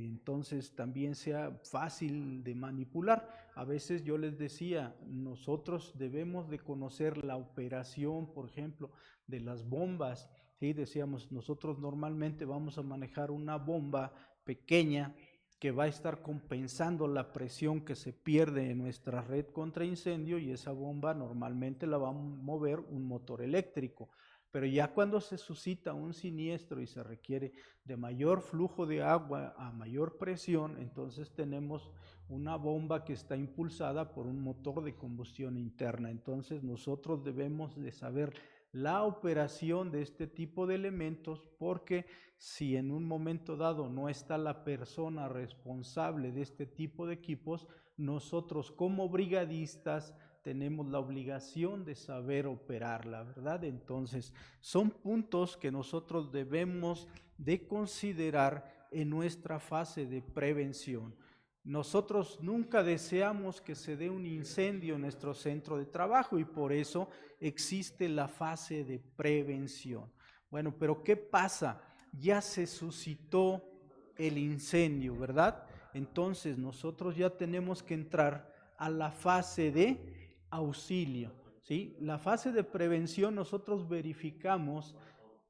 Entonces también sea fácil de manipular. A veces yo les decía, nosotros debemos de conocer la operación, por ejemplo, de las bombas, ¿sí? Decíamos, nosotros normalmente vamos a manejar una bomba pequeña que va a estar compensando la presión que se pierde en nuestra red contra incendio, y esa bomba normalmente la va a mover un motor eléctrico. Pero ya cuando se suscita un siniestro y se requiere de mayor flujo de agua a mayor presión, entonces tenemos una bomba que está impulsada por un motor de combustión interna. Entonces nosotros debemos de saber la operación de este tipo de elementos, porque si en un momento dado no está la persona responsable de este tipo de equipos, nosotros como brigadistas tenemos la obligación de saber operarla, ¿verdad? Entonces, son puntos que nosotros debemos de considerar en nuestra fase de prevención. Nosotros nunca deseamos que se dé un incendio en nuestro centro de trabajo y por eso existe la fase de prevención. Bueno, pero ¿qué pasa? Ya se suscitó el incendio, ¿verdad? Entonces nosotros ya tenemos que entrar a la fase de auxilio, ¿sí? La fase de prevención nosotros verificamos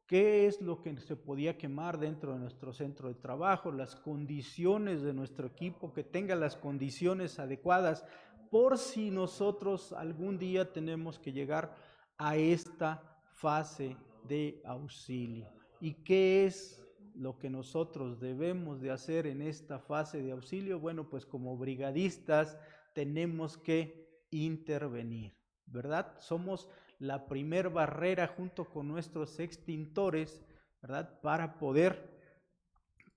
qué es lo que se podía quemar dentro de nuestro centro de trabajo, las condiciones de nuestro equipo, que tenga las condiciones adecuadas, por si nosotros algún día tenemos que llegar a esta fase de auxilio. ¿Y qué es lo que nosotros debemos de hacer en esta fase de auxilio? Bueno, pues como brigadistas tenemos que intervenir, ¿verdad? Somos la primer barrera junto con nuestros extintores, ¿verdad?, para poder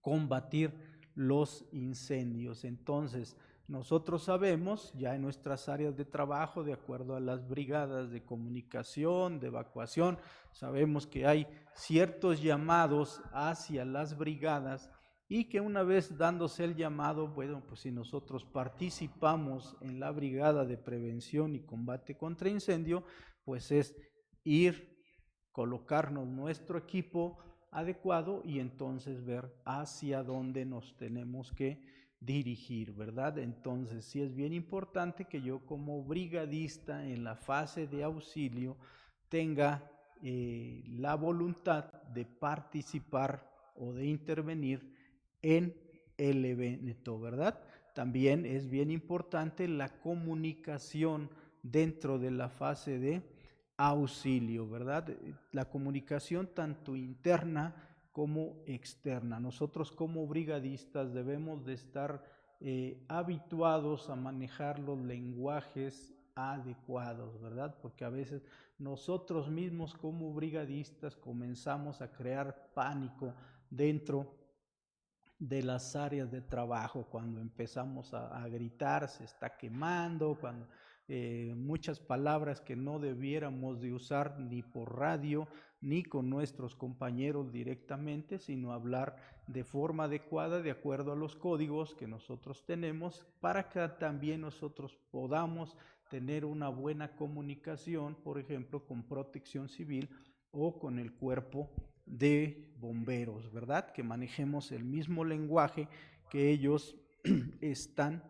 combatir los incendios. Entonces, nosotros sabemos ya en nuestras áreas de trabajo, de acuerdo a las brigadas de comunicación, de evacuación, sabemos que hay ciertos llamados hacia las brigadas y que una vez dándose el llamado, bueno, pues si nosotros participamos en la brigada de prevención y combate contra incendio, pues es ir, colocarnos nuestro equipo adecuado y entonces ver hacia dónde nos tenemos que dirigir, ¿verdad? Entonces sí es bien importante que yo como brigadista en la fase de auxilio tenga la voluntad de participar o de intervenir en el evento, ¿verdad? También es bien importante la comunicación dentro de la fase de auxilio, ¿verdad? La comunicación tanto interna como externa. Nosotros como brigadistas debemos de estar habituados a manejar los lenguajes adecuados, ¿verdad? Porque a veces nosotros mismos como brigadistas comenzamos a crear pánico dentro de las áreas de trabajo, cuando empezamos a gritar, se está quemando, cuando muchas palabras que no debiéramos de usar ni por radio ni con nuestros compañeros directamente, sino hablar de forma adecuada de acuerdo a los códigos que nosotros tenemos para que también nosotros podamos tener una buena comunicación, por ejemplo, con Protección Civil o con el cuerpo de bomberos, ¿verdad? Que manejemos el mismo lenguaje que ellos están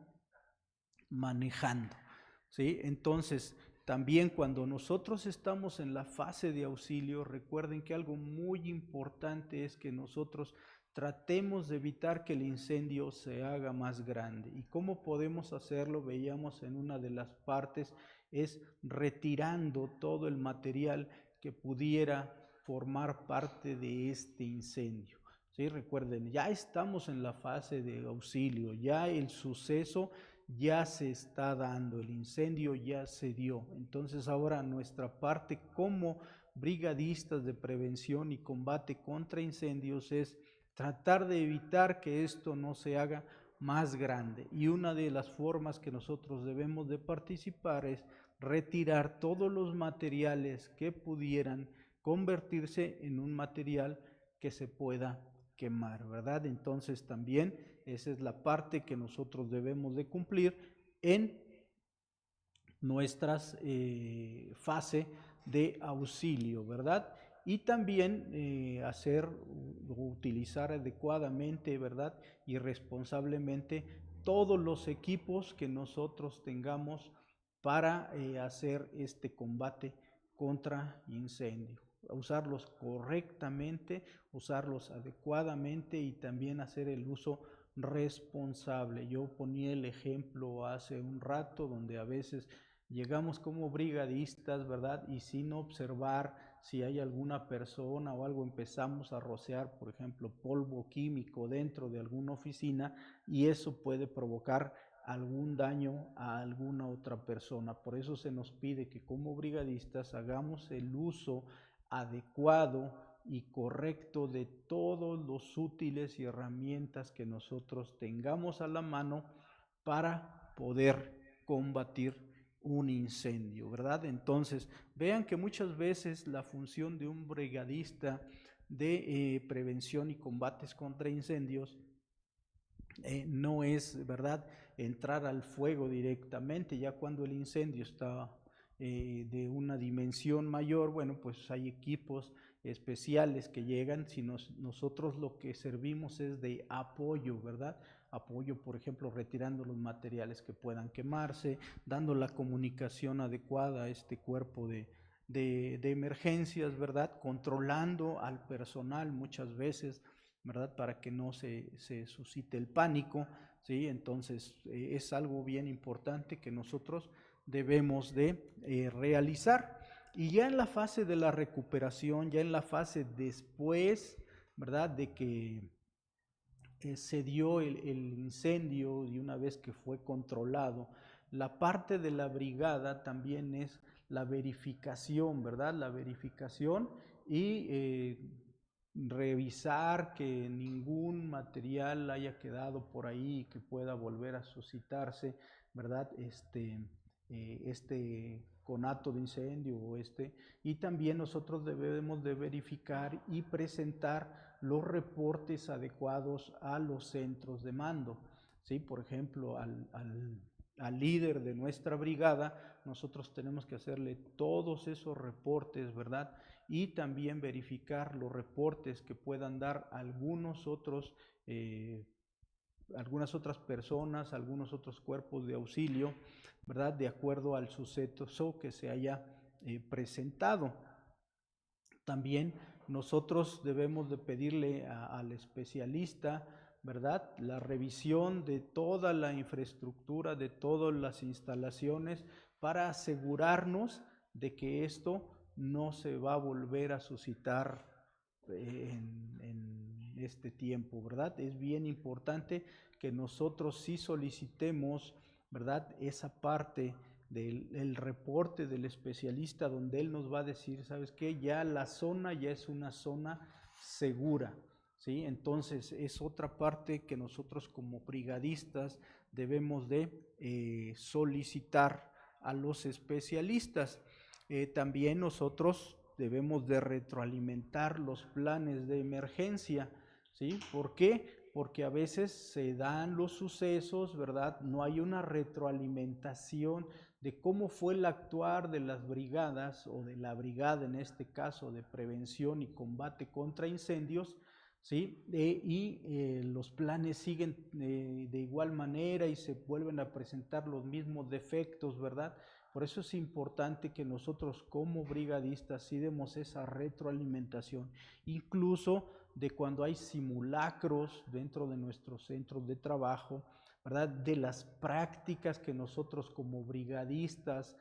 manejando, ¿sí? Entonces, también cuando nosotros estamos en la fase de auxilio, recuerden que algo muy importante es que nosotros tratemos de evitar que el incendio se haga más grande. ¿Y cómo podemos hacerlo? Veíamos en una de las partes, es retirando todo el material que pudiera formar parte de este incendio. ¿Sí? Recuerden, ya estamos en la fase de auxilio, ya el suceso ya se está dando, el incendio ya se dio. Entonces ahora nuestra parte como brigadistas de prevención y combate contra incendios es tratar de evitar que esto no se haga más grande. Y una de las formas que nosotros debemos de participar es retirar todos los materiales que pudieran convertirse en un material que se pueda quemar, ¿verdad? Entonces también esa es la parte que nosotros debemos de cumplir en nuestras fase de auxilio, ¿verdad? Y también utilizar adecuadamente, ¿verdad? Y responsablemente todos los equipos que nosotros tengamos para hacer este combate contra incendio. Usarlos correctamente, usarlos adecuadamente y también hacer el uso responsable. Yo ponía el ejemplo hace un rato donde a veces llegamos como brigadistas, ¿verdad? Y sin observar si hay alguna persona o algo, empezamos a rociar, por ejemplo, polvo químico dentro de alguna oficina y eso puede provocar algún daño a alguna otra persona. Por eso se nos pide que como brigadistas hagamos el uso adecuado y correcto de todos los útiles y herramientas que nosotros tengamos a la mano para poder combatir un incendio, ¿verdad? Entonces, vean que muchas veces la función de un brigadista de prevención y combates contra incendios no es, ¿verdad?, entrar al fuego directamente. Ya cuando el incendio está de una dimensión mayor, bueno, pues hay equipos especiales que llegan. Si nosotros lo que servimos es de apoyo, ¿verdad? Apoyo, por ejemplo, retirando los materiales que puedan quemarse, dando la comunicación adecuada a este cuerpo de emergencias, ¿verdad? Controlando al personal muchas veces, ¿verdad? Para que no se suscite el pánico, ¿sí? Entonces es algo bien importante que nosotros debemos de realizar. Y ya en la fase de la recuperación, ya en la fase después, ¿verdad? De que se dio el incendio y una vez que fue controlado, la parte de la brigada también es la verificación, ¿verdad? La verificación y revisar que ningún material haya quedado por ahí que pueda volver a suscitarse, ¿verdad? Este conato de incendio y también nosotros debemos de verificar y presentar los reportes adecuados a los centros de mando, ¿sí? Por ejemplo, al líder de nuestra brigada, nosotros tenemos que hacerle todos esos reportes, ¿verdad? Y también verificar los reportes que puedan dar algunas otras personas, algunos otros cuerpos de auxilio, ¿verdad? De acuerdo al suceso que se haya presentado. También nosotros debemos de pedirle al especialista, ¿verdad?, la revisión de toda la infraestructura, de todas las instalaciones, para asegurarnos de que esto no se va a volver a suscitar en este tiempo, ¿verdad? Es bien importante que nosotros sí solicitemos, ¿verdad?, esa parte del reporte del especialista, donde él nos va a decir, ¿sabes qué? Ya la zona ya es una zona segura, ¿sí? Entonces es otra parte que nosotros como brigadistas debemos de solicitar a los especialistas. También nosotros debemos de retroalimentar los planes de emergencia, ¿sí? ¿Por qué? Porque a veces se dan los sucesos, ¿verdad? No hay una retroalimentación de cómo fue el actuar de las brigadas o de la brigada, en este caso, de prevención y combate contra incendios, ¿sí? Los planes siguen de igual manera y se vuelven a presentar los mismos defectos, ¿verdad? Por eso es importante que nosotros como brigadistas sí demos esa retroalimentación, incluso de cuando hay simulacros dentro de nuestros centros de trabajo, ¿verdad? De las prácticas que nosotros como brigadistas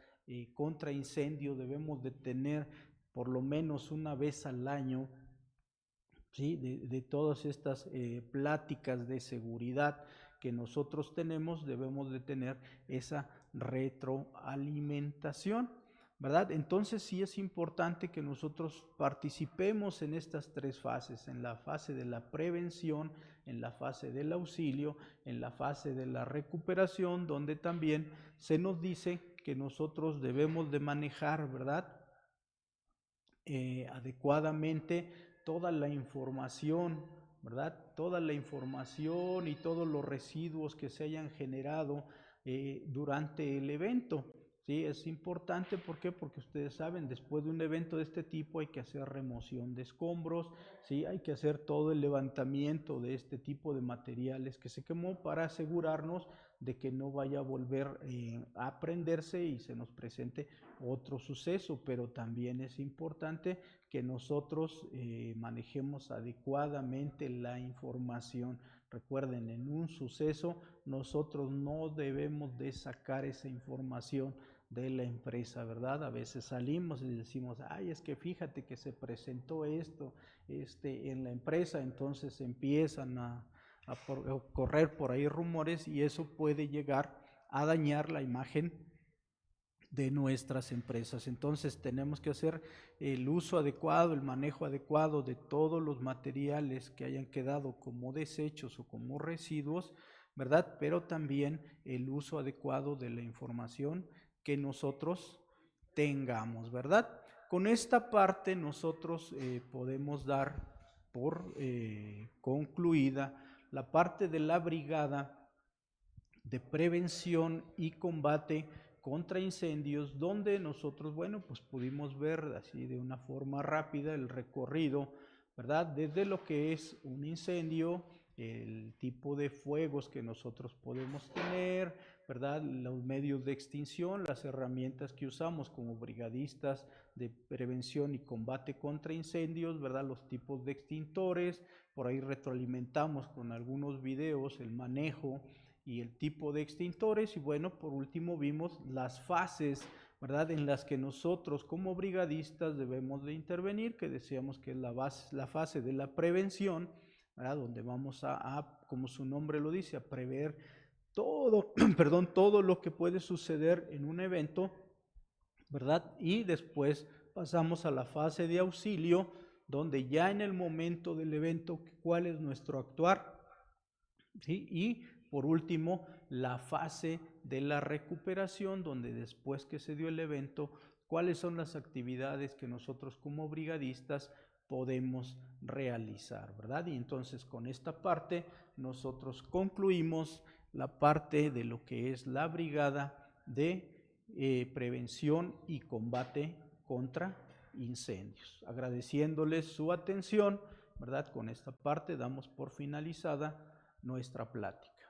contra incendio debemos de tener por lo menos una vez al año, ¿sí? De todas estas pláticas de seguridad que nosotros tenemos, debemos de tener esa retroalimentación, ¿verdad? Entonces sí es importante que nosotros participemos en estas tres fases, en la fase de la prevención, en la fase del auxilio, en la fase de la recuperación, donde también se nos dice que nosotros debemos de manejar, ¿verdad? Adecuadamente toda la información, ¿verdad? Toda la información y todos los residuos que se hayan generado durante el evento. Sí, es importante, ¿por qué? Porque ustedes saben, después de un evento de este tipo hay que hacer remoción de escombros, ¿sí? Hay que hacer todo el levantamiento de este tipo de materiales que se quemó para asegurarnos de que no vaya a volver a prenderse y se nos presente otro suceso, pero también es importante que nosotros manejemos adecuadamente la información. Recuerden, en un suceso nosotros no debemos de sacar esa información de la empresa, ¿verdad? A veces salimos y decimos, ay, es que fíjate que se presentó esto en la empresa, entonces empiezan a correr por ahí rumores y eso puede llegar a dañar la imagen de nuestras empresas. Entonces tenemos que hacer el uso adecuado, el manejo adecuado de todos los materiales que hayan quedado como desechos o como residuos, ¿verdad? Pero también el uso adecuado de la información que nosotros tengamos, ¿verdad? Con esta parte nosotros podemos dar por concluida la parte de la brigada de prevención y combate contra incendios, donde nosotros, bueno, pues pudimos ver así de una forma rápida el recorrido, ¿verdad? Desde lo que es un incendio, el tipo de fuegos que nosotros podemos tener, ¿verdad? Los medios de extinción, las herramientas que usamos como brigadistas de prevención y combate contra incendios, ¿verdad? Los tipos de extintores, por ahí retroalimentamos con algunos videos el manejo y el tipo de extintores y bueno, por último vimos las fases, ¿verdad? En las que nosotros como brigadistas debemos de intervenir, que decíamos que es la fase de la prevención, ¿verdad? Donde vamos como su nombre lo dice, a prever todo, perdón, todo lo que puede suceder en un evento, ¿verdad? Y después pasamos a la fase de auxilio, donde ya en el momento del evento, ¿cuál es nuestro actuar? ¿Sí? Y por último, la fase de la recuperación, donde después que se dio el evento, cuáles son las actividades que nosotros como brigadistas podemos realizar, ¿verdad? Y entonces con esta parte nosotros concluimos la parte de lo que es la brigada de prevención y combate contra incendios. Agradeciéndoles su atención, ¿verdad? Con esta parte damos por finalizada nuestra plática.